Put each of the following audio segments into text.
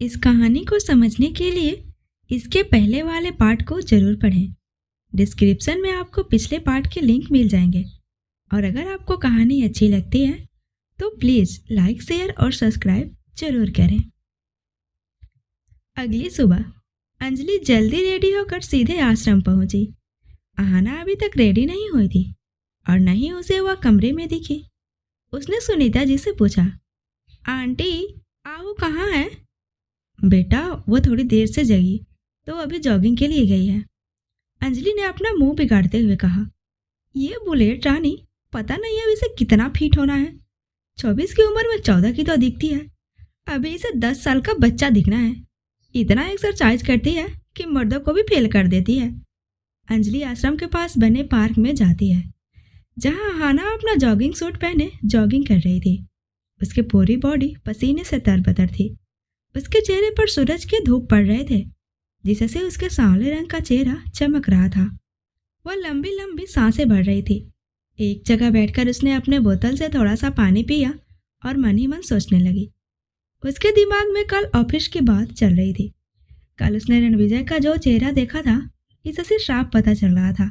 इस कहानी को समझने के लिए इसके पहले वाले पार्ट को जरूर पढ़ें। डिस्क्रिप्शन में आपको पिछले पार्ट के लिंक मिल जाएंगे। और अगर आपको कहानी अच्छी लगती है तो प्लीज़ लाइक, शेयर और सब्सक्राइब जरूर करें। अगली सुबह अंजलि जल्दी रेडी होकर सीधे आश्रम पहुंची। आहाना अभी तक रेडी नहीं हुई थी और न ही उसे वह कमरे में दिखी। उसने सुनीता जी से पूछा, आंटी आहू कहाँ है? बेटा वो थोड़ी देर से जगी तो अभी जॉगिंग के लिए गई है। अंजलि ने अपना मुंह बिगाड़ते हुए कहा, ये बुलेट रानी पता नहीं अब इसे कितना फिट होना है। 24 की उम्र में 14 की तो दिखती है। अभी इसे 10 साल का बच्चा दिखना है। इतना एक्सरसाइज करती है कि मर्दों को भी फेल कर देती है। अंजलि आश्रम के पास बने पार्क में जाती है जहां हाना अपना जॉगिंग सूट पहने जॉगिंग कर रही थी। उसकी पूरी बॉडी पसीने से तरबतर थी। उसके चेहरे पर सूरज के धूप पड़ रहे थे जिससे उसके सांवले रंग का चेहरा चमक रहा था। वह लंबी लंबी सांसें भर रही थी। एक जगह बैठकर उसने अपने बोतल से थोड़ा सा पानी पिया और मन ही मन सोचने लगी। उसके दिमाग में कल ऑफिस की बात चल रही थी। कल उसने रणविजय का जो चेहरा देखा था इससे साफ पता चल रहा था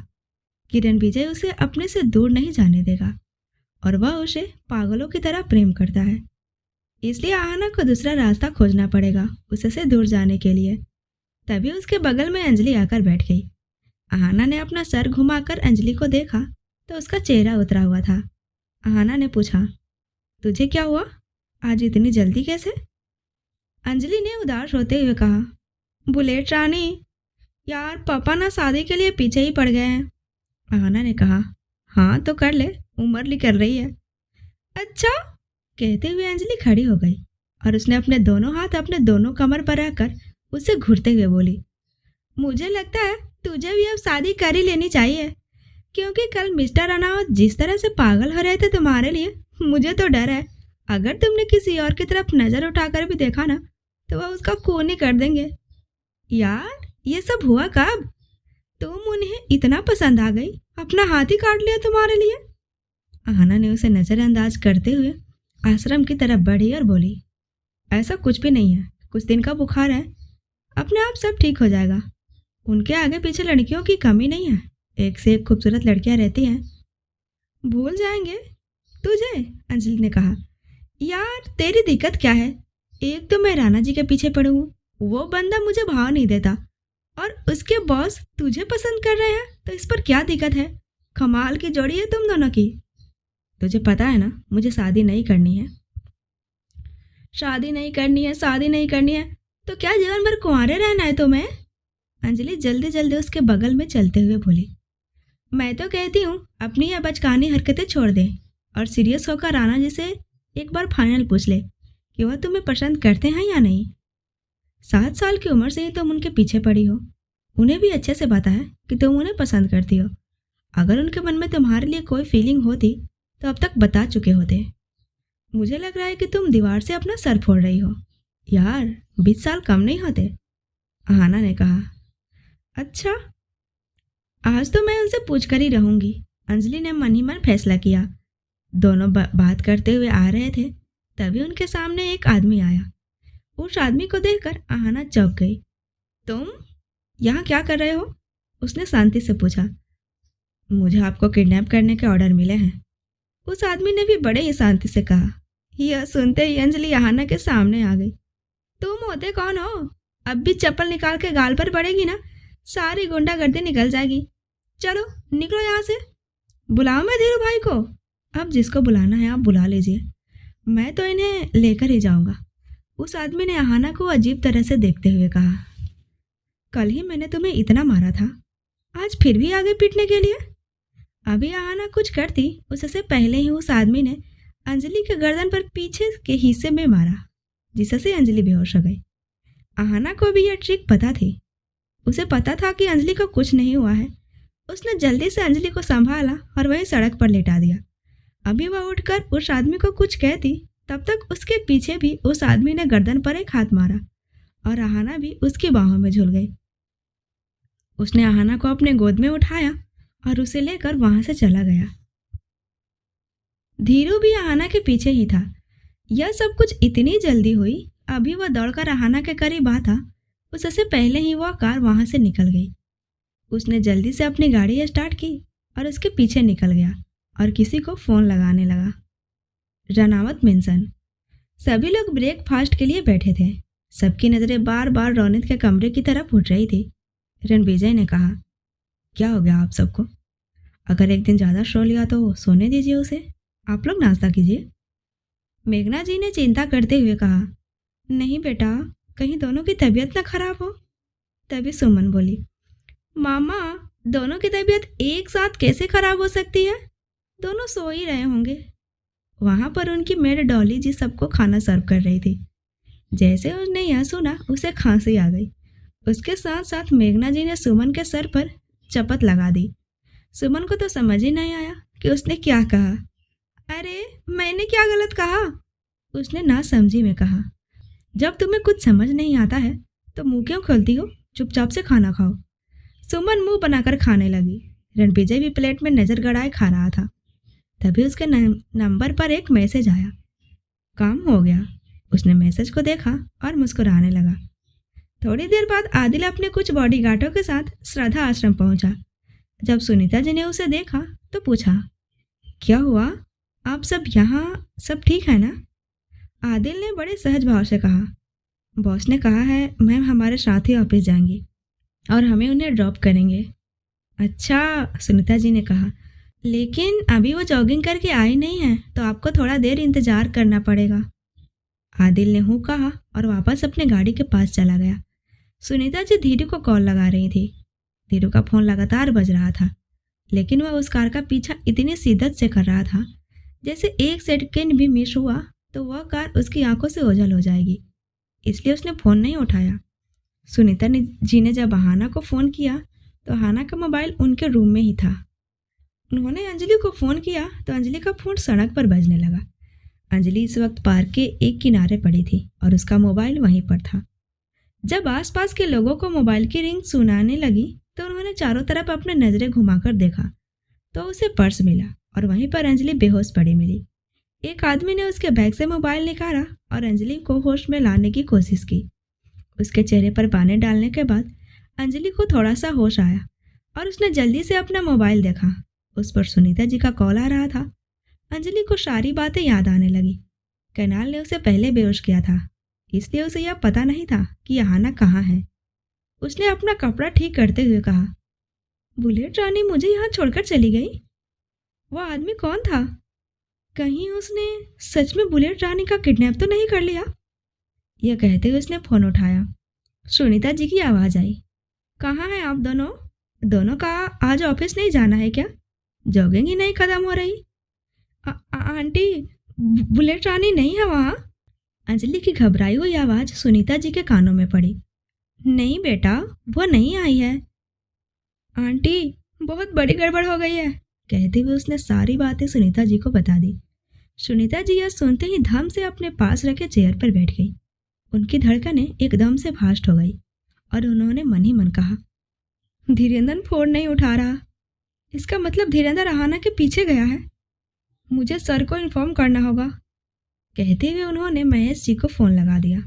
कि रणविजय उसे अपने से दूर नहीं जाने देगा और वह उसे पागलों की तरह प्रेम करता है। इसलिए आहाना को दूसरा रास्ता खोजना पड़ेगा उससे दूर जाने के लिए। तभी उसके बगल में अंजलि आकर बैठ गई। आहाना ने अपना सर घुमाकर अंजलि को देखा तो उसका चेहरा उतरा हुआ था। आहाना ने पूछा, तुझे क्या हुआ? आज इतनी जल्दी कैसे? अंजलि ने उदास होते हुए कहा, बुलेट रानी यार पापा ना शादी के लिए पीछे ही पड़ गए हैं। आहाना ने कहा, हाँ तो कर ले, उम्र निकल रही है। अच्छा, कहते हुए अंजलि खड़ी हो गई और उसने अपने दोनों हाथ अपने दोनों कमर पर रखकर उसे घूरते हुए बोली, मुझे लगता है तुझे भी अब शादी कर ही लेनी चाहिए, क्योंकि कल मिस्टर अनावत जिस तरह से पागल हो रहे थे तुम्हारे लिए, मुझे तो डर है अगर तुमने किसी और की तरफ नजर उठाकर भी देखा ना तो वह उसका खून ही कर देंगे। यार ये सब हुआ कब? तुम उन्हें इतना पसंद आ गई, अपना हाथ ही काट लिया तुम्हारे लिए। आहाना ने उसे नजरअंदाज करते हुए आश्रम की तरफ बढ़ी और बोली, ऐसा कुछ भी नहीं है, कुछ दिन का बुखार है, अपने आप सब ठीक हो जाएगा। उनके आगे पीछे लड़कियों की कमी नहीं है, एक से एक खूबसूरत लड़कियां रहती हैं। भूल जाएंगे तुझे, अंजलि ने कहा। यार तेरी दिक्कत क्या है? एक तो मैं राणा जी के पीछे पड़ी हूँ, वो बंदा मुझे भाव नहीं देता, और उसके बॉस तुझे पसंद कर रहे हैं, तो इस पर क्या दिक्कत है? कमाल की जोड़ी है तुम दोनों की। तुझे पता है ना मुझे शादी नहीं करनी है। शादी नहीं करनी है, शादी नहीं करनी है, तो क्या जीवन भर कुंवारे रहना है तुम्हें? अंजलि जल्दी जल्दी उसके बगल में चलते हुए बोली, मैं तो कहती हूँ अपनी यह बचकानी हरकतें छोड़ दे और सीरियस होकर राणा जी से एक बार फाइनल पूछ ले कि वह तुम्हें पसंद करते हैं या नहीं। 7 साल की उम्र से ही तुम उनके पीछे पड़ी हो, उन्हें भी अच्छे से पता है कि तुम उन्हें पसंद करती हो। अगर उनके मन में तुम्हारे लिए कोई फीलिंग होती तो अब तक बता चुके होते। मुझे लग रहा है कि तुम दीवार से अपना सर फोड़ रही हो। यार 20 साल कम नहीं होते, आहाना ने कहा। अच्छा, आज तो मैं उनसे पूछ कर ही रहूंगी, अंजलि ने मन ही मन फैसला किया। दोनों बात करते हुए आ रहे थे तभी उनके सामने एक आदमी आया। उस आदमी को देखकर आहाना चौंक गई। तुम यहाँ क्या कर रहे हो? उसने शांति से पूछा। मुझे आपको किडनैप करने के ऑर्डर मिले हैं, उस आदमी ने भी बड़े ही शांति से कहा। यह सुनते ही अंजलि आहाना के सामने आ गई। तुम होते कौन हो? अब भी चप्पल निकाल के गाल पर पड़ेगी ना, सारी गुंडागर्दी निकल जाएगी। चलो निकलो यहाँ से। बुलाओ मैं धीरू भाई को। अब जिसको बुलाना है आप बुला लीजिए, मैं तो इन्हें लेकर ही जाऊंगा, उस आदमी ने आहाना को अजीब तरह से देखते हुए कहा। कल ही मैंने तुम्हें इतना मारा था, आज फिर भी आगे पीटने के लिए? अभी आहाना कुछ करती उससे पहले ही उस आदमी ने अंजलि के गर्दन पर पीछे के हिस्से में मारा जिससे अंजलि बेहोश हो गई। आहाना को भी यह ट्रिक पता थी। उसे पता था कि अंजलि को कुछ नहीं हुआ है। उसने जल्दी से अंजलि को संभाला और वहीं सड़क पर लेटा दिया। अभी वह उठकर उस आदमी को कुछ कहती तब तक उसके पीछे भी उस आदमी ने गर्दन पर एक हाथ मारा और आहाना भी उसकी बाहों में झूल गई। उसने आहाना को अपने गोद में उठाया और उसे लेकर वहां से चला गया। धीरू भी आहाना के पीछे ही था। यह सब कुछ इतनी जल्दी हुई अभी वह दौड़कर आहाना के करीब आता, उससे पहले ही वह कार वहां से निकल गई। उसने जल्दी से अपनी गाड़ी स्टार्ट की और उसके पीछे निकल गया और किसी को फ़ोन लगाने लगा। रनावत मेंशन। सभी लोग ब्रेकफास्ट के लिए बैठे थे। सबकी नज़रें बार बार रौनित के कमरे की तरफ उठ रही थी। रणविजय ने कहा, क्या हो गया आप सबको? अगर एक दिन ज़्यादा सो लिया तो सोने दीजिए उसे, आप लोग नाश्ता कीजिए। मेघना जी ने चिंता करते हुए कहा, नहीं बेटा, कहीं दोनों की तबीयत ना खराब हो। तभी सुमन बोली, मामा, दोनों की तबीयत एक साथ कैसे खराब हो सकती है? दोनों सो ही रहे होंगे। वहाँ पर उनकी मेड डॉली जी सबको खाना सर्व कर रही थी। जैसे उसने यह सुना उसे खांसी आ गई। उसके साथ साथ मेघना जी ने सुमन के सर पर चपत लगा दी। सुमन को तो समझ ही नहीं आया कि उसने क्या कहा। अरे मैंने क्या गलत कहा? उसने नासमझी में कहा। जब तुम्हें कुछ समझ नहीं आता है तो मुंह क्यों खोलती हो? चुपचाप से खाना खाओ। सुमन मुंह बनाकर खाने लगी। रणविजय भी प्लेट में नजर गड़ाए खा रहा था। तभी उसके नंबर पर एक मैसेज आया। काम हो गया। उसने मैसेज को देखा और मुस्कुराने लगा। थोड़ी देर बाद आदिल अपने कुछ बॉडीगार्डों के साथ श्रद्धा आश्रम पहुंचा। जब सुनीता जी ने उसे देखा तो पूछा, क्या हुआ? आप सब यहाँ सब ठीक है ना? आदिल ने बड़े सहज भाव से कहा, बॉस ने कहा है मैम हमारे साथ ही ऑफिस जाएंगी और हमें उन्हें ड्रॉप करेंगे। अच्छा, सुनीता जी ने कहा, लेकिन अभी वो जॉगिंग करके आई नहीं है तो आपको थोड़ा देर इंतजार करना पड़ेगा। आदिल ने हूँ कहा और वापस अपने गाड़ी के पास चला गया। सुनीता जी धीरू को कॉल लगा रही थी। धीरू का फोन लगातार बज रहा था, लेकिन वह उस कार का पीछा इतनी शिद्दत से कर रहा था जैसे एक सेकंड भी मिस हुआ तो वह कार उसकी आंखों से ओझल हो जाएगी। इसलिए उसने फ़ोन नहीं उठाया। सुनीता जी ने जब आहाना को फ़ोन किया तो आहाना का मोबाइल उनके रूम में ही था। उन्होंने अंजलि को फ़ोन किया तो अंजलि का फ़ोन सड़क पर बजने लगा। अंजलि इस वक्त पार्क के एक किनारे पड़ी थी और उसका मोबाइल वहीं पर था। जब आसपास के लोगों को मोबाइल की रिंग सुनाने लगी तो उन्होंने चारों तरफ अपने नज़रें घुमाकर देखा तो उसे पर्स मिला और वहीं पर अंजलि बेहोश पड़ी मिली। एक आदमी ने उसके बैग से मोबाइल निकाला और अंजलि को होश में लाने की कोशिश की। उसके चेहरे पर पानी डालने के बाद अंजलि को थोड़ा सा होश आया और उसने जल्दी से अपना मोबाइल देखा। उस पर सुनीता जी का कॉल आ रहा था। अंजलि को सारी बातें याद आने लगी। कैनाल ने उसे पहले बेहोश किया था, इसलिए उसे यह पता नहीं था कि आहाना कहाँ है। उसने अपना कपड़ा ठीक करते हुए कहा, बुलेट रानी मुझे यहाँ छोड़कर चली गई। वह आदमी कौन था? कहीं उसने सच में बुलेट रानी का किडनैप तो नहीं कर लिया? यह कहते हुए उसने फ़ोन उठाया। सुनीता जी की आवाज़ आई, कहाँ हैं आप दोनों? दोनों का आज ऑफिस नहीं जाना है क्या? जॉगिंग ही नहीं खत्म हो रही? आंटी, बुलेट रानी नहीं है वहाँ? अंजलि की घबराई हुई आवाज़ सुनीता जी के कानों में पड़ी। नहीं बेटा, वो नहीं आई है। आंटी, बहुत बड़ी गड़बड़ हो गई है। कहते हुए उसने सारी बातें सुनीता जी को बता दी। सुनीता जी यह सुनते ही धम से अपने पास रखे चेयर पर बैठ गई। उनकी धड़कनें एकदम से फास्ट हो गई और उन्होंने मन ही मन कहा, धीरेंद्र फोन नहीं उठा रहा। इसका मतलब धीरेंद्र आहाना के पीछे गया है। मुझे सर को इन्फॉर्म करना होगा। कहते हुए उन्होंने महेश जी को फ़ोन लगा दिया।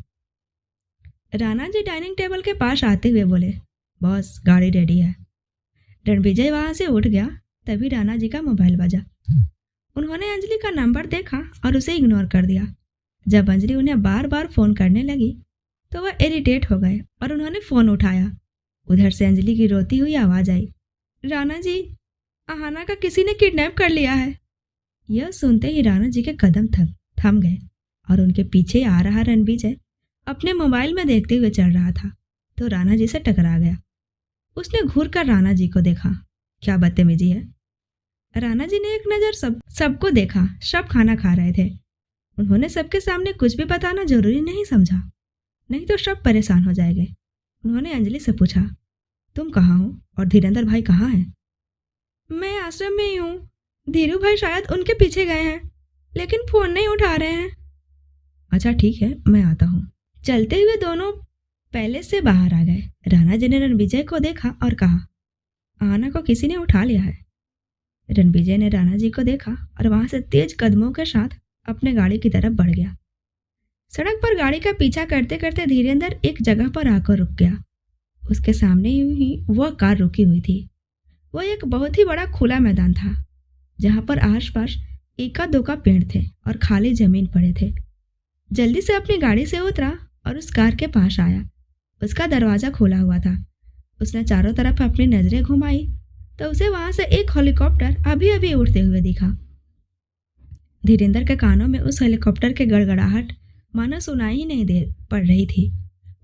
राणा जी डाइनिंग टेबल के पास आते हुए बोले, बॉस गाड़ी रेडी है। रणविजय वहाँ से उठ गया। तभी राणा जी का मोबाइल बजा। उन्होंने अंजलि का नंबर देखा और उसे इग्नोर कर दिया। जब अंजलि उन्हें बार बार फ़ोन करने लगी तो वह इरिटेट हो गए और उन्होंने फ़ोन उठाया। उधर से अंजलि की रोती हुई आवाज़ आई, राणा जी, आहाना का किसी ने किडनैप कर लिया है। यह सुनते ही राणा जी के कदम थम गए और उनके पीछे आ रहा रणविजय अपने मोबाइल में देखते हुए चल रहा था तो राणा जी से टकरा गया। उसने घूर कर राणा जी को देखा। क्या बदतमीजी है। राणा जी ने एक नज़र सबको देखा। सब खाना खा रहे थे। उन्होंने सबके सामने कुछ भी बताना जरूरी नहीं समझा, नहीं तो सब परेशान हो जाएंगे। उन्होंने अंजलि से पूछा, तुम कहाँ हो और धीरेंद्र भाई कहाँ हैं? मैं आश्रम में ही हूँ। धीरू भाई शायद उनके पीछे गए हैं, लेकिन फ़ोन नहीं उठा रहे हैं। अच्छा ठीक है, मैं आता हूँ। चलते हुए दोनों पैलेस से बाहर आ गए। राणा जी ने रणविजय को देखा और कहा, आहाना को किसी ने उठा लिया है। रणविजय ने राणा जी को देखा और वहां से तेज कदमों के साथ अपने गाड़ी की तरफ बढ़ गया। सड़क पर गाड़ी का पीछा करते करते धीरेंद्र एक जगह पर आकर रुक गया। उसके सामने ही वह कार रुकी हुई थी। वह एक बहुत ही बड़ा खुला मैदान था जहां पर आसपास एका दोका पेड़ थे और खाली जमीन पड़े थे। जल्दी से अपनी गाड़ी से उतरा और उस कार के पास आया। उसका दरवाजा खुला हुआ था। उसने चारों तरफ अपनी नजरें घुमाई तो उसे वहां से एक हेलीकॉप्टर अभी अभी उड़ते हुए दिखा। धीरेंद्र के कानों में उस हेलीकॉप्टर के गड़गड़ाहट मानो सुनाई ही नहीं दे पड़ रही थी।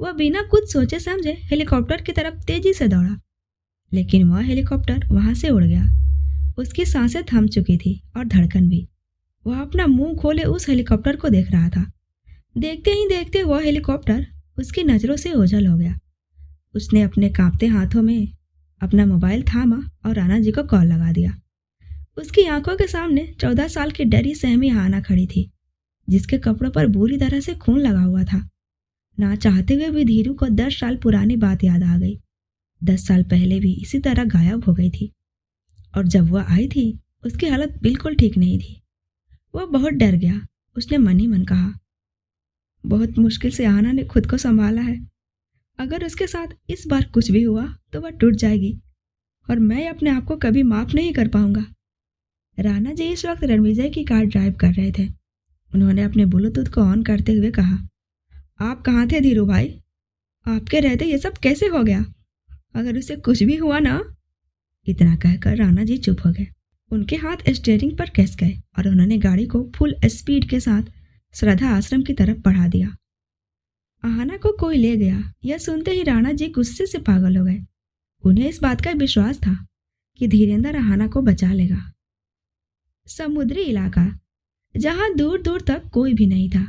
वह बिना कुछ सोचे समझे हेलीकॉप्टर की तरफ तेजी से दौड़ा, लेकिन वह हेलीकॉप्टर वहां से उड़ गया। उसकी सांसें थम चुकी थी और धड़कन भी। वह अपना मुंह खोले उस हेलीकॉप्टर को देख रहा था। देखते ही देखते वह हेलीकॉप्टर उसकी नजरों से ओझल हो गया। उसने अपने कांपते हाथों में अपना मोबाइल थामा और राणा जी को कॉल लगा दिया। उसकी आंखों के सामने 14 साल की डरी सहमी हाना खड़ी थी, जिसके कपड़ों पर बुरी तरह से खून लगा हुआ था। ना चाहते हुए भी धीरू को 10 साल पुरानी बात याद आ गई। 10 साल पहले भी इसी तरह गायब हो गई थी और जब वह आई थी उसकी हालत बिल्कुल ठीक नहीं थी। वह बहुत डर गया। उसने मन ही मन कहा, बहुत मुश्किल से आना ने खुद को संभाला है। अगर उसके साथ इस बार कुछ भी हुआ तो वह टूट जाएगी और मैं अपने आप को कभी माफ नहीं कर पाऊंगा। राणा जी इस वक्त रणविजय की कार ड्राइव कर रहे थे। उन्होंने अपने ब्लूटूथ को ऑन करते हुए कहा, आप कहाँ थे धीरू भाई? आपके रहते ये सब कैसे हो गया? अगर उसे कुछ भी हुआ ना। इतना कहकर राणा जी चुप हो गए। उनके हाथ स्टीयरिंग पर कस गए और उन्होंने गाड़ी को फुल स्पीड के साथ श्रद्धा आश्रम की तरफ बढ़ा दिया। आहाना को कोई ले गया, यह सुनते ही राणा जी गुस्से से पागल हो गए। उन्हें इस बात का विश्वास था कि धीरेंद्र आहाना को बचा लेगा। समुद्री इलाका जहां दूर दूर तक कोई भी नहीं था।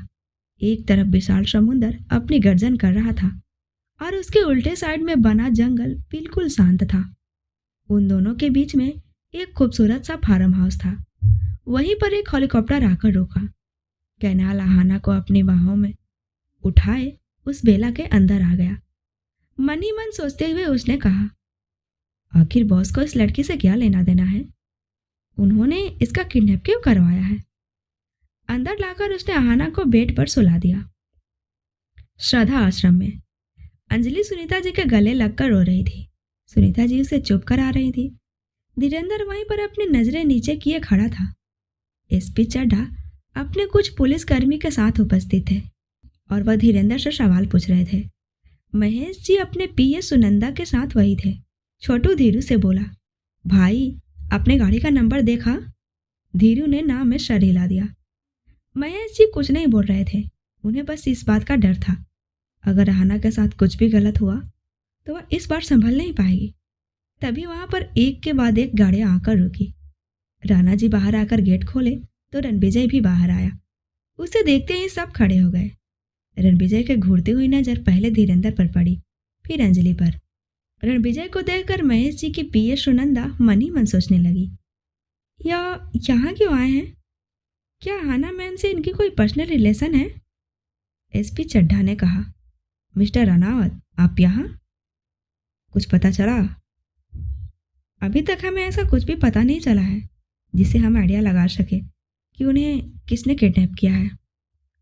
एक तरफ विशाल समुद्र अपनी गर्जन कर रहा था और उसके उल्टे साइड में बना जंगल बिल्कुल शांत था। उन दोनों के बीच में एक खूबसूरत सा फार्म हाउस था। वहीं पर एक हेलीकॉप्टर आकर रोका। कैनाल आहाना को अपनी बाहों में उठाए उस बेला के अंदर आ गया। मन ही मन सोचते हुए उसने कहा, आखिर बॉस को इस लड़की से क्या लेना देना है? उन्होंने इसका किडनैप क्यों करवाया है? अंदर लाकर उसने आहाना को बेड पर सुला दिया। श्रद्धा आश्रम में अंजलि सुनीता जी के गले लगकर रो रही थी। सुनीता जी उसे चुप करा रही थी। धीरेंद्र वहीं पर अपनी नजरें नीचे किए खड़ा था। एसपी चड्ढा अपने कुछ पुलिसकर्मी के साथ उपस्थित थे और वह धीरेंद्र से सवाल पूछ रहे थे। महेश जी अपने पीए सुनंदा के साथ वही थे। छोटू धीरू से बोला, भाई अपने गाड़ी का नंबर देखा? धीरू ने नाम में सर हिला दिया। महेश जी कुछ नहीं बोल रहे थे। उन्हें बस इस बात का डर था, अगर आहाना के साथ कुछ भी गलत हुआ तो वह इस बार संभल नहीं पाएगी। तभी वहां पर एक के बाद एक गाड़ियां आकर रुकी। राणा जी बाहर आकर गेट खोले तो रणविजय भी बाहर आया। उसे देखते ही सब खड़े हो गए। रणविजय के घूरती हुई नजर पहले धीरेंद्र पर पड़ी, फिर अंजलि पर। रणविजय को देखकर महेश जी की पीए सुनंदा मन ही मन सोचने लगी, या यहाँ क्यों आए हैं? क्या आहाना मैम से इनकी कोई पर्सनल रिलेशन है? एसपी चड्ढा ने कहा, मिस्टर अनावत आप यहाँ? कुछ पता चला? अभी तक हमें ऐसा कुछ भी पता नहीं चला है जिसे हम आइडिया लगा सके कि उन्हें किसने किडनैप किया है।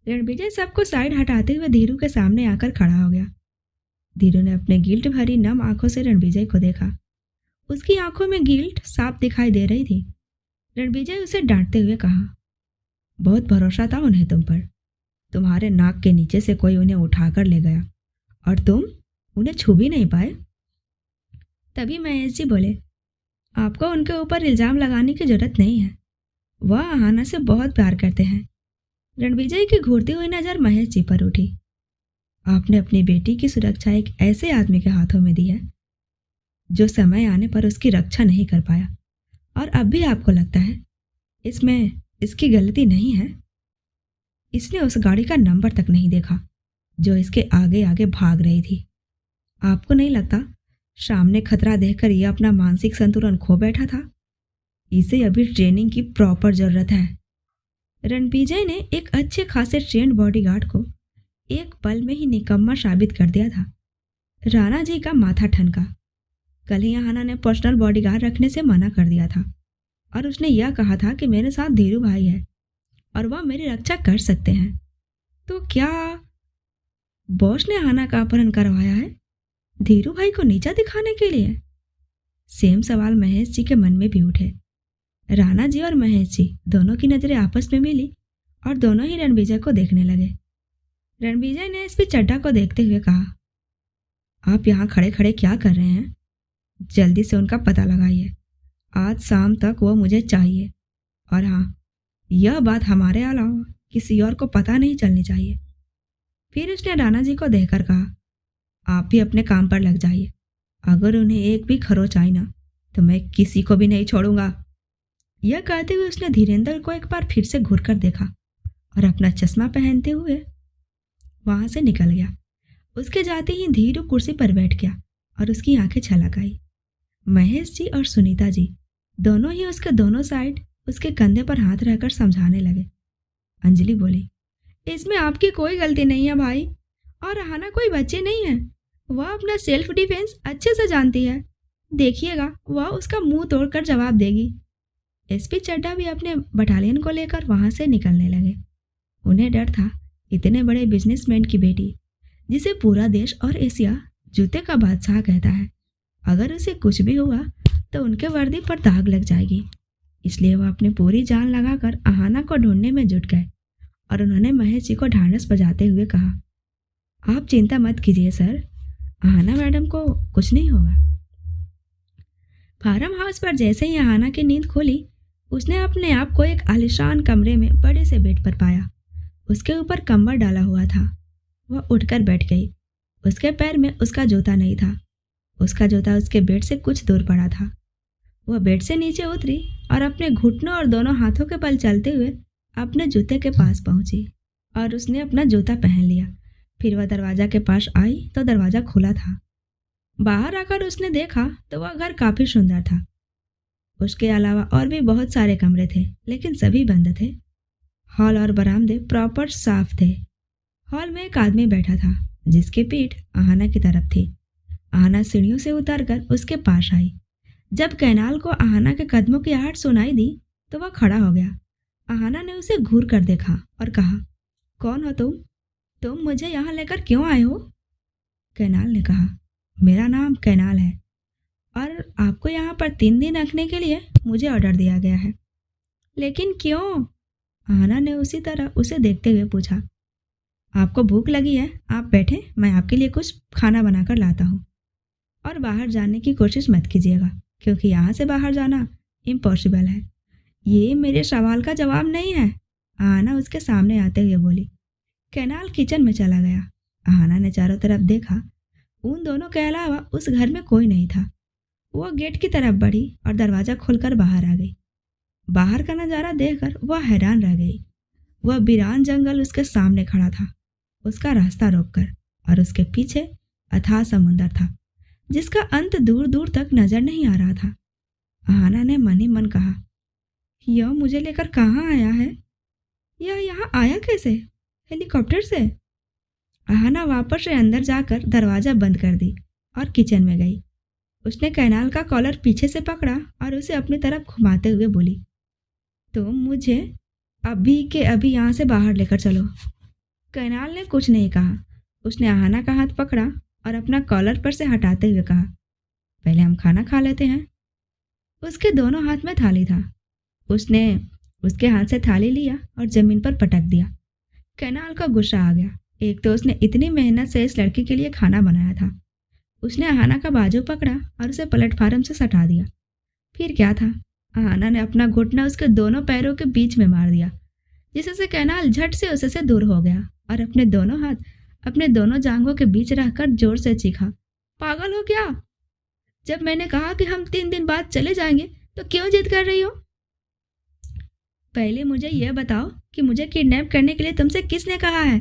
रणविजय सबको साइड हटाते हुए धीरू के सामने आकर खड़ा हो गया। धीरू ने अपने गिल्ट भरी नम आंखों से रणविजय को देखा। उसकी आंखों में गिल्ट साफ दिखाई दे रही थी। रणविजय उसे डांटते हुए कहा, बहुत भरोसा था उन्हें तुम पर। तुम्हारे नाक के नीचे से कोई उन्हें उठाकर ले गया और तुम उन्हें छू भी नहीं पाए। तभी महेश जी बोले, आपको उनके ऊपर इल्जाम लगाने की जरूरत नहीं है। वह आहाना से बहुत प्यार करते हैं। रणविजय की घूरती हुई नजर महेश जी पर उठी। आपने अपनी बेटी की सुरक्षा एक ऐसे आदमी के हाथों में दी है जो समय आने पर उसकी रक्षा नहीं कर पाया, और अब भी आपको लगता है इसमें इसकी गलती नहीं है? इसने उस गाड़ी का नंबर तक नहीं देखा जो इसके आगे आगे भाग रही थी। आपको नहीं लगता सामने खतरा देखकर यह अपना मानसिक संतुलन खो बैठा था? इसे अभी ट्रेनिंग की प्रॉपर जरूरत है। रणविजय ने एक अच्छे खासे ट्रेंड बॉडीगार्ड को एक पल में ही निकम्मा साबित कर दिया था। राणा जी का माथा ठनका। कल ही आहाना ने पर्सनल बॉडीगार्ड रखने से मना कर दिया था और उसने यह कहा था कि मेरे साथ धीरू भाई है और वह मेरी रक्षा कर सकते हैं। तो क्या बॉस ने आहाना का अपहरण करवाया है, धीरू भाई को नीचा दिखाने के लिए? सेम सवाल महेश जी के मन में भी उठे। राणा जी और महेश जी दोनों की नजरें आपस में मिली और दोनों ही रणविजय को देखने लगे। रणविजय ने एसपी चड्ढा को देखते हुए कहा, आप यहाँ खड़े खड़े क्या कर रहे हैं? जल्दी से उनका पता लगाइए। आज शाम तक वो मुझे चाहिए। और हाँ, यह बात हमारे अलावा किसी और को पता नहीं चलनी चाहिए। फिर उसने राणा जी को देखकर कहा, आप भी अपने काम पर लग जाइए। अगर उन्हें एक भी खरोच आई ना तो मैं किसी को भी नहीं छोड़ूंगा। यह कहते हुए उसने धीरेन्द्र को एक बार फिर से घूर कर देखा और अपना चश्मा पहनते हुए वहां से निकल गया। उसके जाते ही धीरू कुर्सी पर बैठ गया और उसकी आंखें छलक आई। महेश जी और सुनीता जी दोनों ही उसके दोनों साइड उसके कंधे पर हाथ रहकर समझाने लगे। अंजलि बोली, इसमें आपकी कोई गलती नहीं है भाई, और आहाना कोई बच्चे नहीं है। वह अपना सेल्फ डिफेंस अच्छे से जानती है। देखिएगा वह उसका मुंह तोड़कर जवाब देगी। एसपी चड्ढा भी अपने बटालियन को लेकर वहां से निकलने लगे। उन्हें डर था, इतने बड़े बिजनेसमैन की बेटी, जिसे पूरा देश और एशिया जूते का बादशाह कहता है, अगर उसे कुछ भी हुआ तो उनके वर्दी पर दाग लग जाएगी। इसलिए वह अपनी पूरी जान लगाकर आहाना को ढूंढने में जुट गए और उन्होंने महेश जी को ढांढस बजाते हुए कहा, आप चिंता मत कीजिए सर, आहाना मैडम को कुछ नहीं होगा। फार्म हाउस पर जैसे ही आहाना की नींद खुली, उसने अपने आप को एक आलीशान कमरे में बड़े से बेड पर पाया। उसके ऊपर कंबल डाला हुआ था। वह उठकर बैठ गई। उसके पैर में उसका जूता नहीं था। उसका जूता उसके बेड से कुछ दूर पड़ा था। वह बेड से नीचे उतरी और अपने घुटनों और दोनों हाथों के बल चलते हुए अपने जूते के पास पहुंची और उसने अपना जूता पहन लिया। फिर वह दरवाजा के पास आई तो दरवाजा खुला था। बाहर आकर उसने देखा तो वह घर काफी सुंदर था। उसके अलावा और भी बहुत सारे कमरे थे, लेकिन सभी बंद थे। हॉल और बरामदे प्रॉपर साफ थे। हॉल में एक आदमी बैठा था जिसकी पीठ आहाना की तरफ थी। आहाना सीढ़ियों से उतरकर उसके पास आई। जब कैनाल को आहाना के कदमों की आहट सुनाई दी तो वह खड़ा हो गया। आहाना ने उसे घूर कर देखा और कहा, कौन हो तुम? तुम मुझे यहाँ लेकर क्यों आए हो? कैनाल ने कहा, मेरा नाम कैनाल है और आपको यहाँ पर 3 दिन रखने के लिए मुझे ऑर्डर दिया गया है। लेकिन क्यों? आहाना ने उसी तरह उसे देखते हुए पूछा। आपको भूख लगी है? आप बैठे, मैं आपके लिए कुछ खाना बनाकर लाता हूँ। और बाहर जाने की कोशिश मत कीजिएगा, क्योंकि यहाँ से बाहर जाना इम्पॉसिबल है। ये मेरे सवाल का जवाब नहीं है, आहाना उसके सामने आते हुए बोली। कैनाल किचन में चला गया। आहाना ने चारों तरफ देखा। उन दोनों के अलावा उस घर में कोई नहीं था। वह गेट की तरफ बढ़ी और दरवाजा खोलकर बाहर आ गई। बाहर का नज़ारा देखकर वह हैरान रह गई। वह वीरान जंगल उसके सामने खड़ा था, उसका रास्ता रोककर, और उसके पीछे अथाह समुंदर था जिसका अंत दूर दूर तक नजर नहीं आ रहा था। आहाना ने मन ही मन कहा, यह मुझे लेकर कहाँ आया है? यह यहाँ आया कैसे? हेलीकॉप्टर से? आहाना वापस से अंदर जाकर दरवाजा बंद कर दी और किचन में गई। उसने कैनाल का कॉलर पीछे से पकड़ा और उसे अपनी तरफ घुमाते हुए बोली, तुम मुझे अभी के अभी यहाँ से बाहर लेकर चलो। कैनाल ने कुछ नहीं कहा। उसने आहाना का हाथ पकड़ा और अपना कॉलर पर से हटाते हुए कहा, पहले हम खाना खा लेते हैं। उसके दोनों हाथ में थाली था। उसने उसके हाथ से थाली लिया और जमीन पर पटक दिया। कैनाल का गुस्सा आ गया। एक तो उसने इतनी मेहनत से इस लड़की के लिए खाना बनाया था। उसने आहाना का बाजू पकड़ा और उसे प्लेटफार्म से सटा दिया। फिर क्या था, आहाना ने अपना घुटना उसके दोनों पैरों के बीच में मार दिया, जिससे कैनाल झट से उससे दूर हो गया और अपने दोनों हाथ अपने दोनों जांघों के बीच रखकर जोर से चीखा, पागल हो क्या? जब मैंने कहा कि हम 3 दिन बाद चले जाएंगे तो क्यों जिद कर रही हो? पहले मुझे यह बताओ कि मुझे किडनैप करने के लिए तुमसे किसने कहा है?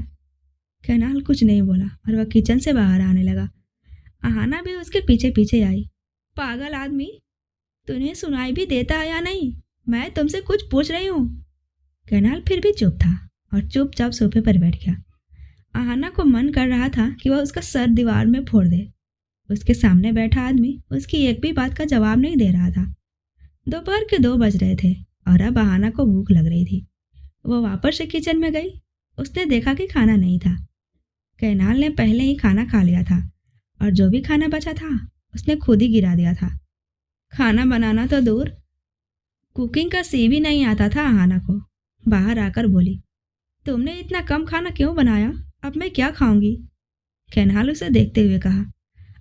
कैनाल कुछ नहीं बोला और वह किचन से बाहर आने लगा। आहाना भी उसके पीछे पीछे आई। पागल आदमी, तुम्हें सुनाई भी देता है या नहीं? मैं तुमसे कुछ पूछ रही हूँ। कैनाल फिर भी चुप था और चुपचाप सोफे पर बैठ गया। आहाना को मन कर रहा था कि वह उसका सर दीवार में फोड़ दे। उसके सामने बैठा आदमी उसकी एक भी बात का जवाब नहीं दे रहा था। दोपहर के 2 बज रहे थे और अब आहाना को भूख लग रही थी। वह वापस से किचन में गई उसने देखा कि खाना नहीं था। कैनाल ने पहले ही खाना खा लिया था और जो भी खाना बचा था उसने खुद ही गिरा दिया था। खाना बनाना तो दूर, कुकिंग का सी भी नहीं आता था आहाना को। बाहर आकर बोली, तुमने इतना कम खाना क्यों बनाया? अब मैं क्या खाऊंगी? कैनाल उसे देखते हुए कहा,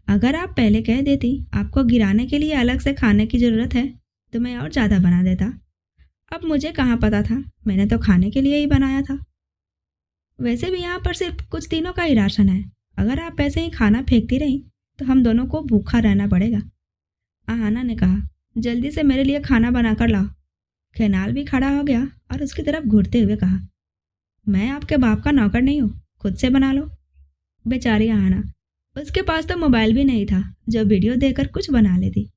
अगर आप पहले कह देती आपको गिराने के लिए अलग से खाने की ज़रूरत है तो मैं और ज़्यादा बना देता। अब मुझे कहाँ पता था, मैंने तो खाने के लिए ही बनाया था। वैसे भी यहाँ पर सिर्फ कुछ दिनों का ही राशन है। अगर आप ऐसे ही खाना फेंकती रही तो हम दोनों को भूखा रहना पड़ेगा। आहाना ने कहा, जल्दी से मेरे लिए खाना बनाकर लाओ। कैनाल भी खड़ा हो गया और उसकी तरफ घूरते हुए कहा, मैं आपके बाप का नौकर नहीं हूँ, खुद से बना लो। बेचारी आहाना, उसके पास तो मोबाइल भी नहीं था जो वीडियो देखकर कुछ बना लेती।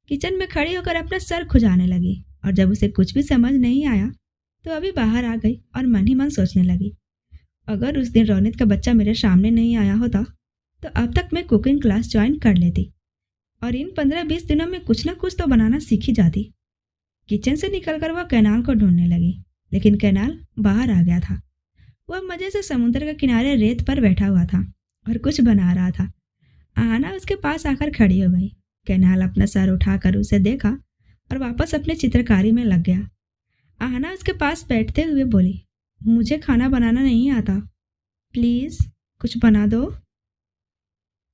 किचन में खड़ी होकर अपना सर खुजाने लगी और जब उसे कुछ भी समझ नहीं आया तो अभी बाहर आ गई और मन ही मन सोचने लगी, अगर उस दिन रोनित का बच्चा मेरे सामने नहीं आया होता तो अब तक मैं कुकिंग क्लास ज्वाइन कर लेती और इन 15-20 दिनों में कुछ ना कुछ तो बनाना सीख ही जाती। किचन से निकलकर वह कैनाल को ढूंढने लगी, लेकिन कैनाल बाहर आ गया था। वह मजे से समुद्र के किनारे रेत पर बैठा हुआ था और कुछ बना रहा था। आहाना उसके पास आकर खड़ी हो गई। कैनाल अपना सर उठाकर उसे देखा और वापस अपने चित्रकारी में लग गया। आहाना उसके पास बैठते हुए बोली, मुझे खाना बनाना नहीं आता, प्लीज कुछ बना दो।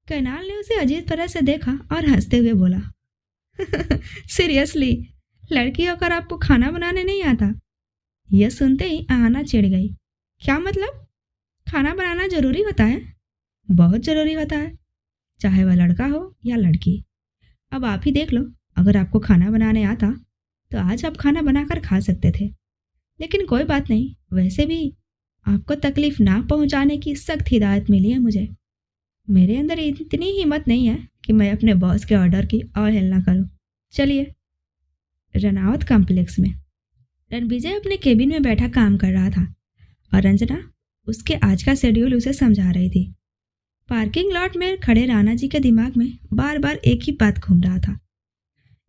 कैनाल ने उसे अजीब तरह से देखा और हंसते हुए बोला, सीरियसली, लड़की होकर आपको खाना बनाने नहीं आता? यह सुनते ही आहाना चिढ़ गई। क्या मतलब? खाना बनाना जरूरी होता है? बहुत जरूरी होता है, चाहे वह लड़का हो या लड़की। अब आप ही देख लो, अगर आपको खाना बनाने आता तो आज आप खाना बनाकर खा सकते थे। लेकिन कोई बात नहीं, वैसे भी आपको तकलीफ ना पहुंचाने की सख्त हिदायत मिली है मुझे। मेरे अंदर इतनी हिम्मत नहीं है कि मैं अपने बॉस के ऑर्डर की अवहेलना करूं। चलिए। रनावत कॉम्प्लेक्स में रणविजय अपने केबिन में बैठा काम कर रहा था और रंजना उसके आज का शेड्यूल उसे समझा रही थी। पार्किंग लॉट में खड़े राणा जी के दिमाग में बार बार एक ही बात घूम रहा था,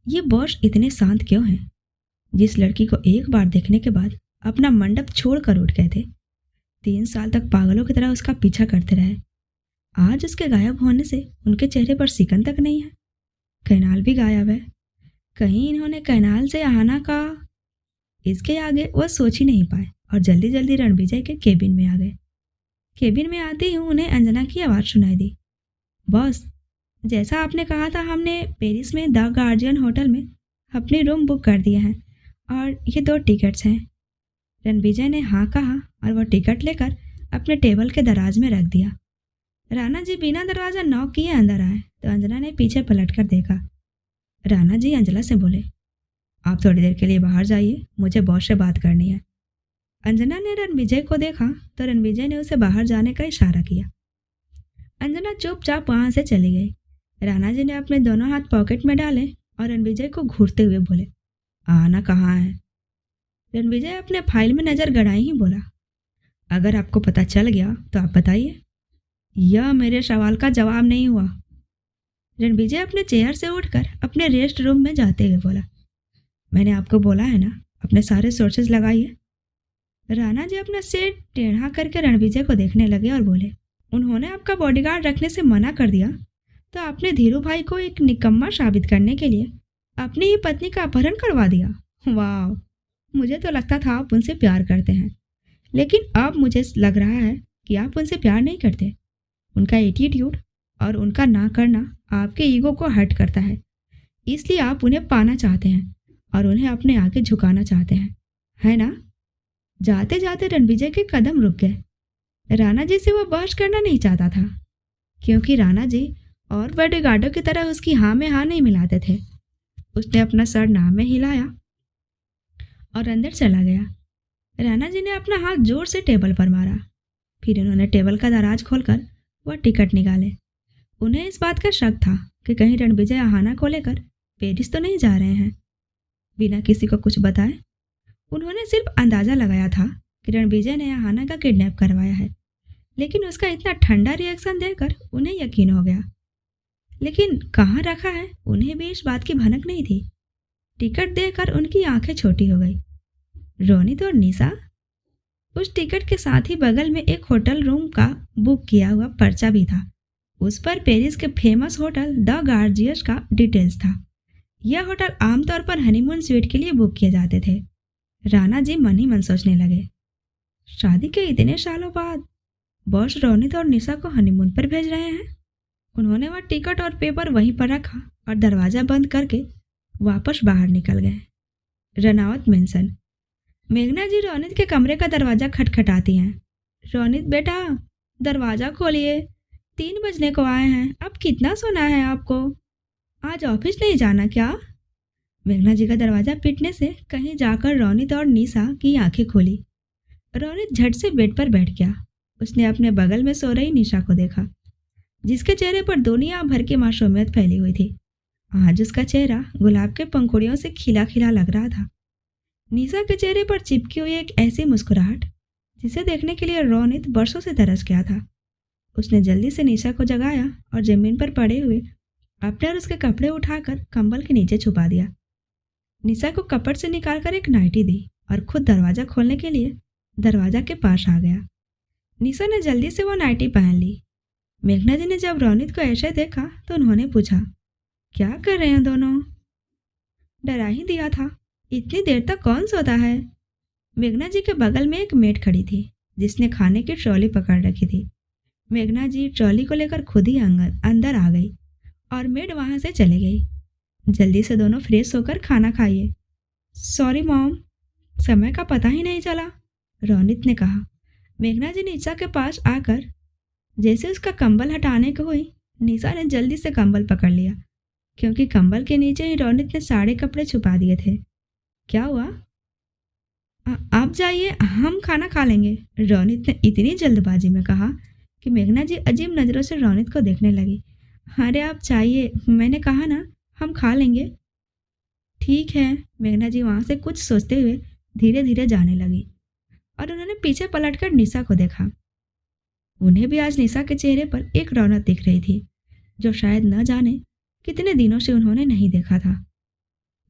ये बॉस इतने शांत क्यों हैं? जिस लड़की को एक बार देखने के बाद अपना मंडप छोड़कर उठ गए थे, 3 साल तक पागलों की तरह उसका पीछा करते रहे, आज उसके गायब होने से उनके चेहरे पर सिकन तक नहीं है। कैनाल भी गायब है। कहीं इन्होंने कैनाल से आहाना का? इसके आगे वह सोच ही नहीं पाए और जल्दी जल्दी रणविजय के केबिन में आ गए। केबिन में आते ही उन्हें अंजना की आवाज़ सुनाई दी, बॉस, जैसा आपने कहा था हमने पेरिस में द गार्जियन होटल में अपने रूम बुक कर दिए हैं और ये 2 टिकट्स हैं। रणविजय ने हाँ कहा और वह टिकट लेकर अपने टेबल के दराज में रख दिया। राणा जी बिना दरवाज़ा नॉक किए अंदर आए तो अंजना ने पीछे पलट कर देखा। राणा जी अंजना से बोले, आप थोड़ी देर के लिए बाहर जाइए, मुझे बॉस से बात करनी है। अंजना ने रणविजय को देखा तो रणविजय ने उसे बाहर जाने का इशारा किया। अंजना चुपचाप वहां से चली गई। राणा जी ने अपने दोनों हाथ पॉकेट में डाले और रणविजय को घूरते हुए बोले, आना कहाँ है? रणविजय अपने फाइल में नजर गड़ाए ही बोला, अगर आपको पता चल गया तो आप बताइए। यह मेरे सवाल का जवाब नहीं हुआ। रणविजय अपने चेयर से उठकर अपने रेस्ट रूम में जाते हुए बोला, मैंने आपको बोला है ना, अपने सारे सोर्सेज लगाइए। राणा जी अपना सिर टेढ़ा करके रणविजय को देखने लगे और बोले, उन्होंने आपका बॉडीगार्ड रखने से मना कर दिया तो आपने धीरू भाई को एक निकम्मा साबित करने के लिए अपनी ही पत्नी का अपहरण करवा दिया। वाह, मुझे तो लगता था आप उनसे प्यार करते हैं, लेकिन अब मुझे लग रहा है कि आप उनसे प्यार नहीं करते। उनका एटीट्यूड और उनका ना करना आपके ईगो को हर्ट करता है, इसलिए आप उन्हें पाना चाहते हैं और उन्हें अपने आगे झुकाना चाहते हैं, है ना? जाते जाते रणविजय के कदम रुक गए। राणा जी से वह बहस करना नहीं चाहता था, क्योंकि राणा जी और बॉडीगार्डों की तरह उसकी हाँ में हाँ नहीं मिलाते थे। उसने अपना सर ना में हिलाया और अंदर चला गया। राणा जी ने अपना हाथ जोर से टेबल पर मारा, फिर उन्होंने टेबल का दराज खोलकर वह टिकट निकाले। उन्हें इस बात का शक था कि कहीं रणविजय आहाना को लेकर पेरिस तो नहीं जा रहे हैं। बिना किसी को कुछ बताए उन्होंने सिर्फ अंदाजा लगाया था कि रणविजय ने आहाना का किडनैप करवाया है, लेकिन उसका इतना ठंडा रिएक्शन देखकर उन्हें यकीन हो गया। लेकिन कहाँ रखा है, उन्हें भी इस बात की भनक नहीं थी। टिकट देखकर उनकी आंखें छोटी हो गई। रोनित और निशा, उस टिकट के साथ ही बगल में एक होटल रूम का बुक किया हुआ पर्चा भी था। उस पर पेरिस के फेमस होटल द गार्जियस का डिटेल्स था। यह होटल आमतौर पर हनीमून स्वीट के लिए बुक किए जाते थे। राणा जी मन ही मन सोचने लगे, शादी के इतने सालों बाद बॉस रोनित और निशा को हनीमून पर भेज रहे हैं। उन्होंने वह टिकट और पेपर वहीं पर रखा और दरवाजा बंद करके वापस बाहर निकल गए। रनावत मेंशन। मेघना जी रोनित के कमरे का दरवाजा खटखटाती हैं। रोनित बेटा, दरवाजा खोलिए, 3 बजने को आए हैं, अब कितना सोना है आपको? आज ऑफिस नहीं जाना क्या? मेघना जी का दरवाजा पीटने से कहीं जाकर रोनित और निशा की आंखें खोली। रोनित झट से बेड पर बैठ गया। उसने अपने बगल में सो रही निशा को देखा, जिसके चेहरे पर दुनिया भर की मासूमियत फैली हुई थी। आज उसका चेहरा गुलाब के पंखुड़ियों से खिला खिला लग रहा था। निशा के चेहरे पर चिपकी हुई एक ऐसी मुस्कुराहट जिसे देखने के लिए रोनित बरसों से तरस गया था। उसने जल्दी से निशा को जगाया और जमीन पर पड़े हुए अपने और उसके कपड़े उठाकर कंबल के नीचे छुपा दिया। निशा को कपड़ से निकालकर एक नाइटी दी और खुद दरवाजा खोलने के लिए दरवाजा के पास आ गया। निशा ने जल्दी से वो नाइटी पहन ली। मेघना जी ने जब रोनित को ऐसे देखा तो उन्होंने पूछा, क्या कर रहे हैं दोनों? डरा ही दिया था, इतनी देर तक कौन सोता है? मेघना जी के बगल में एक मेड खड़ी थी जिसने खाने की ट्रॉली पकड़ रखी थी। मेघना जी ट्रॉली को लेकर खुद ही अंदर आ गई और मेड वहां से चली गई। जल्दी से दोनों फ्रेश होकर खाना खाइए। सॉरी मॉम, समय का पता ही नहीं चला, रोनित ने कहा। मेघना जी निशा के पास आकर जैसे उसका कंबल हटाने को हुई, निशा ने जल्दी से कंबल पकड़ लिया, क्योंकि कंबल के नीचे ही रोनित ने सारे कपड़े छुपा दिए थे। क्या हुआ? आप जाइए, हम खाना खा लेंगे, रोनित ने इतनी जल्दबाजी में कहा कि मेघना जी अजीब नज़रों से रोनित को देखने लगी। अरे आप चाहिए, मैंने कहा ना, हम खा लेंगे। ठीक है। मेघना जी वहाँ से कुछ सोचते हुए धीरे धीरे जाने लगी और उन्होंने पीछे पलटकर निशा को देखा। उन्हें भी आज निशा के चेहरे पर एक रौनक दिख रही थी जो शायद न जाने कितने दिनों से उन्होंने नहीं देखा था।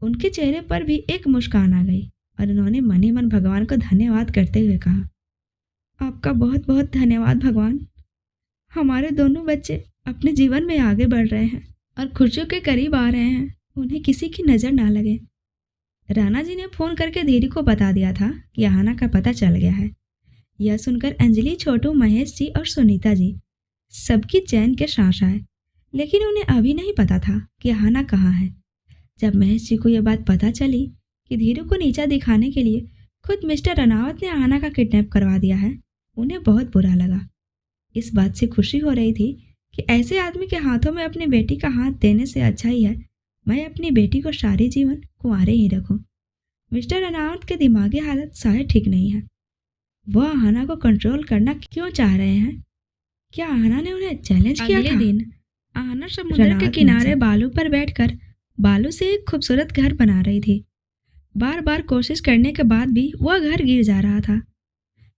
उनके चेहरे पर भी एक मुस्कान आ गई और उन्होंने मन ही मन भगवान को धन्यवाद करते हुए कहा, आपका बहुत बहुत धन्यवाद भगवान। हमारे दोनों बच्चे अपने जीवन में आगे बढ़ रहे हैं और खुशियों के करीब आ रहे हैं, उन्हें किसी की नज़र ना लगे। राणा जी ने फ़ोन करके धीरे को बता दिया था कि आहाना का पता चल गया है। यह सुनकर अंजलि, छोटू, महेश जी और सुनीता जी सबकी चैन के सांस आए, लेकिन उन्हें अभी नहीं पता था कि आहाना कहाँ है। जब महेश जी को यह बात पता चली कि धीरू को नीचा दिखाने के लिए खुद मिस्टर रनावत ने आहाना का किडनैप करवा दिया है, उन्हें बहुत बुरा लगा। इस बात से खुशी हो रही थी कि ऐसे आदमी के हाथों में अपनी बेटी का हाथ देने से अच्छा ही है मैं अपनी बेटी को सारे जीवन कुंवारे ही रखूं। मिस्टर रनावत के दिमागी हालत शायद ठीक नहीं है। वह आहाना को कंट्रोल करना क्यों चाह रहे हैं? क्या आहाना ने उन्हें चैलेंज किया था? अगले दिन आहाना समुद्र के किनारे बालू पर बैठकर बालू से एक खूबसूरत घर बना रही थी। बार बार कोशिश करने के बाद भी वह घर गिर जा रहा था।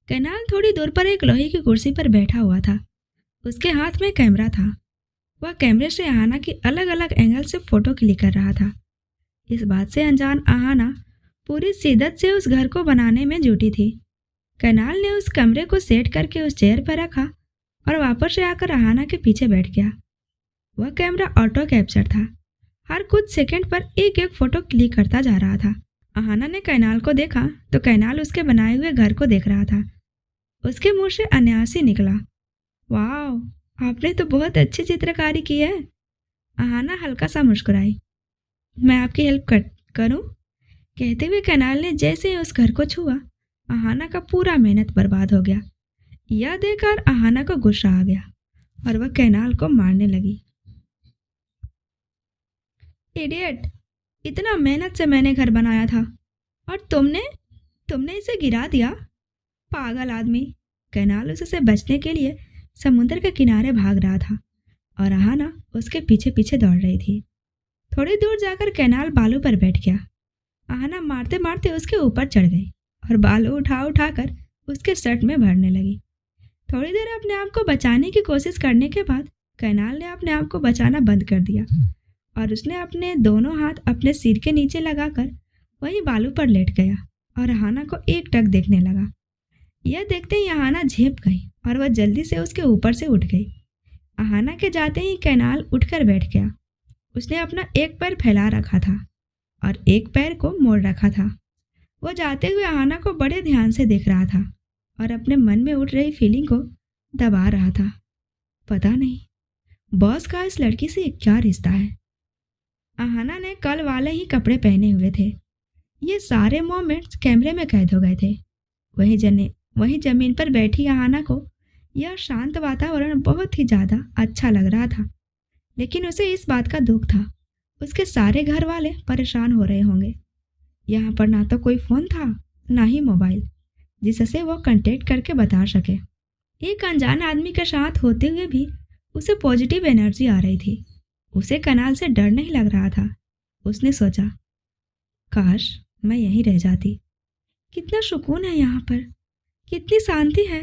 कैनाल थोड़ी दूर पर एक लोहे की कुर्सी पर बैठा हुआ था। उसके हाथ में कैमरा था। वह कैमरे से आहाना की अलग अलग एंगल से फोटो क्लिक कर रहा था। इस बात से अनजान आहाना पूरी शिद्दत से उस घर को बनाने में जुटी थी। कैनाल ने उस कमरे को सेट करके उस चेयर पर रखा और वापस से आकर आहाना के पीछे बैठ गया। वह कैमरा ऑटो कैप्चर था। हर कुछ सेकंड पर एक एक फोटो क्लिक करता जा रहा था। आहाना ने कैनाल को देखा तो कैनाल उसके बनाए हुए घर को देख रहा था। उसके मुंह से अनायास ही निकला, वाह, आपने तो बहुत अच्छी चित्रकारी की है। आहाना हल्का सा मुस्कुराई। मैं आपकी हेल्प करूं? कहते हुए कैनाल ने जैसे ही उस घर को छुआ, आहाना का पूरा मेहनत बर्बाद हो गया। यह देखकर आहाना को गुस्सा आ गया और वह कैनाल को मारने लगी। इडियट, इतना मेहनत से मैंने घर बनाया था और तुमने इसे गिरा दिया। पागल आदमी। कैनाल उससे बचने के लिए समुद्र के किनारे भाग रहा था और आहाना उसके पीछे पीछे दौड़ रही थी। थोड़ी दूर जाकर कैनाल बालू पर बैठ गया। आहाना मारते मारते उसके ऊपर चढ़ गई और बालू उठाकर उसके शर्ट में भरने लगी। थोड़ी देर अपने आप को बचाने की कोशिश करने के बाद कैनाल ने अपने आप को बचाना बंद कर दिया और उसने अपने दोनों हाथ अपने सिर के नीचे लगाकर वहीं बालू पर लेट गया और आहाना को एकटक देखने लगा। यह देखते ही अहाना झेप गई और वह जल्दी से उसके ऊपर से उठ गई। अहाना के जाते ही कैनाल उठकर बैठ गया। उसने अपना एक पैर फैला रखा था और एक पैर को मोड़ रखा था। वह जाते हुए अहाना को बड़े ध्यान से देख रहा था और अपने मन में उठ रही फीलिंग को दबा रहा था। पता नहीं बॉस का इस लड़की से क्या रिश्ता है। अहाना ने कल वाले ही कपड़े पहने हुए थे। ये सारे मोमेंट्स कैमरे में कैद हो गए थे। वहीं जमीन पर बैठी अहाना को यह शांत वातावरण बहुत ही ज़्यादा अच्छा लग रहा था। लेकिन उसे इस बात का दुख था, उसके सारे घर वाले परेशान हो रहे होंगे। यहाँ पर ना तो कोई फ़ोन था, ना ही मोबाइल जिससे वो कांटेक्ट करके बता सके। एक अनजान आदमी के साथ होते हुए भी उसे पॉजिटिव एनर्जी आ रही थी। उसे कनाल से डर नहीं लग रहा था। उसने सोचा, काश मैं यहीं रह जाती। कितना सुकून है यहाँ पर, कितनी शांति है।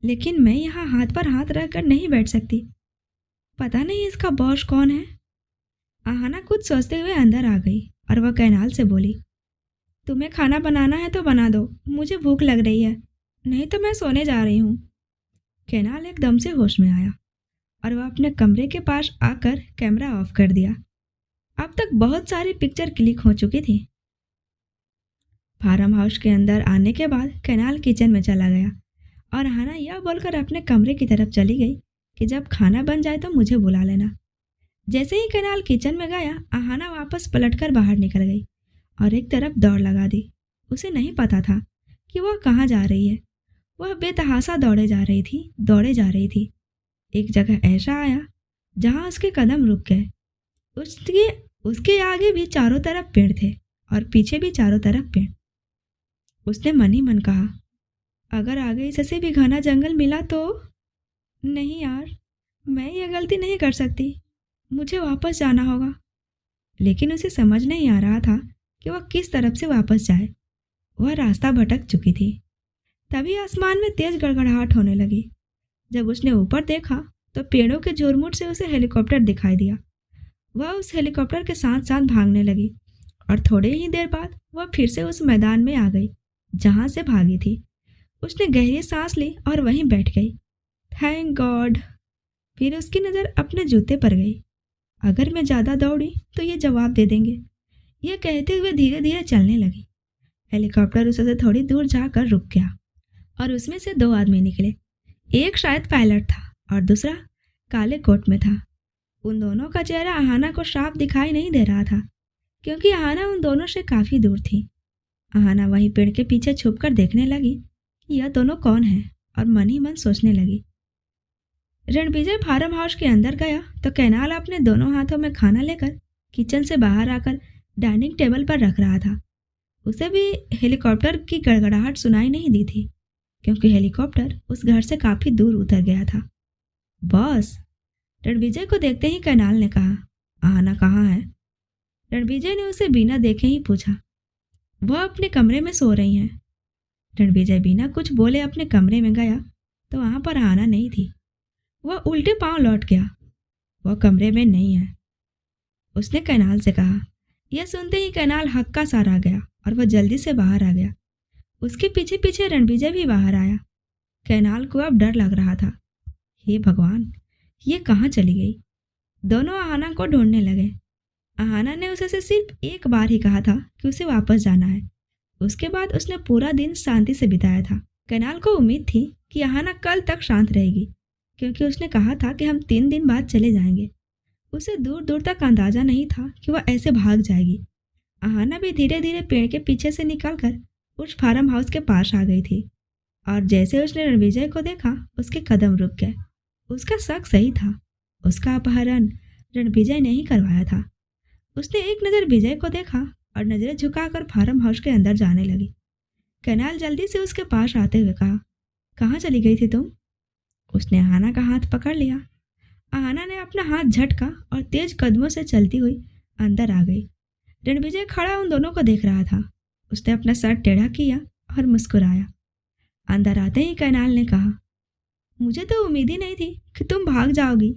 लेकिन मैं यहाँ हाथ पर हाथ रखकर नहीं बैठ सकती। पता नहीं इसका बॉस कौन है। अहाना कुछ सोचते हुए अंदर आ गई और वह कैनाल से बोली, तुम्हें खाना बनाना है तो बना दो, मुझे भूख लग रही है, नहीं तो मैं सोने जा रही हूँ। कैनाल एकदम से होश में आया और वह अपने कमरे के पास आकर कैमरा ऑफ कर दिया। अब तक बहुत सारी पिक्चर क्लिक हो चुकी थी। फार्म हाउस के अंदर आने के बाद कैनाल किचन में चला गया और अहाना यह बोलकर अपने कमरे की तरफ चली गई कि जब खाना बन जाए तो मुझे बुला लेना। जैसे ही कैनाल किचन में गया, अहाना वापस पलटकर बाहर निकल गई और एक तरफ दौड़ लगा दी। उसे नहीं पता था कि वह कहाँ जा रही है। वह बेतहासा दौड़े जा रही थी। एक जगह ऐसा आया जहाँ उसके कदम रुक गए। उसके आगे भी चारों तरफ पेड़ थे और पीछे भी चारों तरफ पेड़। उसने मन ही मन कहा, अगर आगे इससे भी घना जंगल मिला तो? नहीं यार, मैं ये गलती नहीं कर सकती, मुझे वापस जाना होगा। लेकिन उसे समझ नहीं आ रहा था कि वह किस तरफ से वापस जाए। वह रास्ता भटक चुकी थी। तभी आसमान में तेज गड़गड़ाहट होने लगी। जब उसने ऊपर देखा तो पेड़ों के झुरमुट से उसे हेलीकॉप्टर दिखाई दिया। वह उस हेलीकॉप्टर के साथ साथ भागने लगी और थोड़े ही देर बाद वह फिर से उस मैदान में आ गई जहाँ से भागी थी। उसने गहरी सांस ली और वहीं बैठ गई। Thank God. फिर उसकी नज़र अपने जूते पर गई। अगर मैं ज़्यादा दौड़ी तो ये जवाब दे देंगे। यह कहते हुए धीरे धीरे चलने लगी। हेलीकॉप्टर उससे थोड़ी दूर जाकर रुक गया और उसमें से दो आदमी निकले। एक शायद पायलट था और दूसरा काले कोट में था। उन दोनों का चेहरा अहाना को साफ दिखाई नहीं दे रहा था क्योंकि अहाना उन दोनों से काफ़ी दूर थी। अहाना वहीं पेड़ के पीछे छुपकर देखने लगी कि यह दोनों कौन है और मन ही मन सोचने लगी। रणविजय फार्म हाउस के अंदर गया तो कैनाल अपने दोनों हाथों में खाना लेकर किचन से बाहर आकर डाइनिंग टेबल पर रख रहा था। उसे भी हेलीकॉप्टर की गड़गड़ाहट सुनाई नहीं दी थी क्योंकि हेलीकॉप्टर उस घर से काफ़ी दूर उतर गया था। बॉस, रणविजय को देखते ही कैनाल ने कहा, अहाना कहाँ है? रणविजय ने उसे बिना देखे ही पूछा। वह अपने कमरे में सो रही हैं। रणविजय बिना कुछ बोले अपने कमरे में गया तो वहाँ पर अहाना नहीं थी। वह उल्टे पांव लौट गया। वह कमरे में नहीं है, उसने कैनाल से कहा। यह सुनते ही कैनाल हक्का सा आ गया और वह जल्दी से बाहर आ गया। उसके पीछे पीछे रणविजय भी बाहर आया। कैनाल को अब डर लग रहा था। हे भगवान, ये कहाँ चली गई? दोनों अहाना को ढूंढने लगे। अहाना ने उसे सिर्फ एक बार ही कहा था कि उसे वापस जाना है। उसके बाद उसने पूरा दिन शांति से बिताया था। कैनाल को उम्मीद थी कि अहाना कल तक शांत रहेगी क्योंकि उसने कहा था कि हम 3 दिन बाद चले जाएंगे। उसे दूर दूर तक अंदाजा नहीं था कि वह ऐसे भाग जाएगी। अहाना भी धीरे धीरे पेड़ के पीछे से निकलकर उस फार्म हाउस के पास आ गई थी और जैसे उसने रणविजय को देखा उसके कदम रुक गए। उसका शक सही था, उसका अपहरण रणविजय ने ही करवाया था। उसने एक नज़र विजय को देखा और नज़रें झुकाकर फार्म हाउस के अंदर जाने लगी। कैनाल जल्दी से उसके पास आते हुए कहा, कहाँ चली गई थी तुम? उसने अहाना का हाथ पकड़ लिया। अहाना ने अपना हाथ झटका और तेज कदमों से चलती हुई अंदर आ गई। रणविजय खड़ा उन दोनों को देख रहा था। उसने अपना सर टेढ़ा किया और मुस्कुराया। अंदर आते ही कैनाल ने कहा, मुझे तो उम्मीद ही नहीं थी कि तुम भाग जाओगी।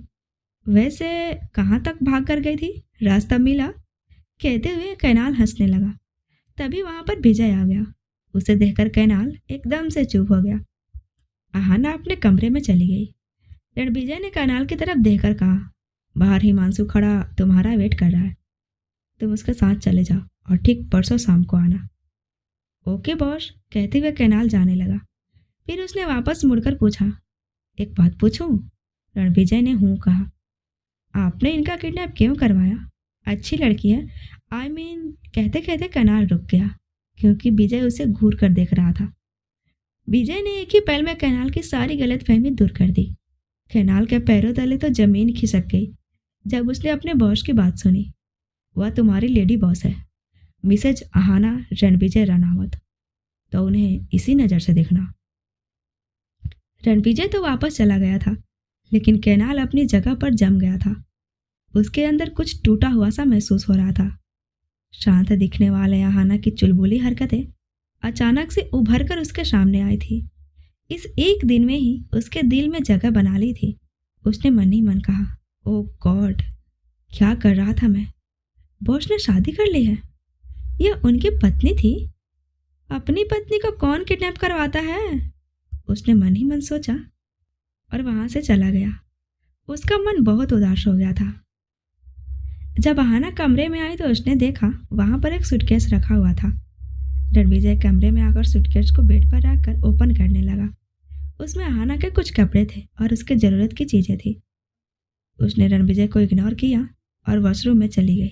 वैसे कहाँ तक भाग कर गई थी? रास्ता मिला? कहते हुए कैनाल हंसने लगा। तभी वहाँ पर विजय आ गया। उसे देखकर कैनाल एकदम से चुप हो गया। आहाना अपने कमरे में चली गई। रणविजय ने कैनाल की तरफ देखकर कहा, बाहर हिमांशु खड़ा तुम्हारा वेट कर रहा है, तुम उसके साथ चले जाओ और ठीक परसों शाम को आना। ओके बॉस, कहते हुए कैनाल जाने लगा। फिर उसने वापस मुड़कर पूछा, एक बात पूछूं? रणविजय ने हूँ कहा। आपने इनका किडनैप क्यों करवाया? अच्छी लड़की है। कहते कहते कैनाल रुक गया क्योंकि विजय उसे घूर कर देख रहा था। विजय ने एक ही पल में कैनाल की सारी गलतफहमी दूर कर दी। कैनाल के पैरों तले तो जमीन खिसक गई जब उसने अपने बॉस की बात सुनी। वह तुम्हारी लेडी बॉस है, मिसेज आहाना रणविजय रनावत, तो उन्हें इसी नज़र से देखना। रणविजय तो वापस चला गया था, लेकिन कैनाल अपनी जगह पर जम गया था। उसके अंदर कुछ टूटा हुआ सा महसूस हो रहा था। शांत दिखने वाले आहाना की चुलबुली हरकतें अचानक से उभर कर उसके सामने आई थी। इस एक दिन में ही उसके दिल में जगह बना ली थी। उसने मन ही मन कहा, ओ गॉड, क्या कर रहा था मैं? बॉस ने शादी कर ली है। यह उनकी पत्नी थी। अपनी पत्नी को कौन किडनैप करवाता है? उसने मन ही मन सोचा और वहां से चला गया। उसका मन बहुत उदास हो गया था। जब आहाना कमरे में आई तो उसने देखा वहां पर एक सूटकेस रखा हुआ था। रणविजय कमरे में आकर सूटकेस को बेड पर रखकर ओपन करने लगा। उसमें आहाना के कुछ कपड़े थे और उसके ज़रूरत की चीज़ें थी। उसने रणविजय को इग्नोर किया और वॉशरूम में चली गई।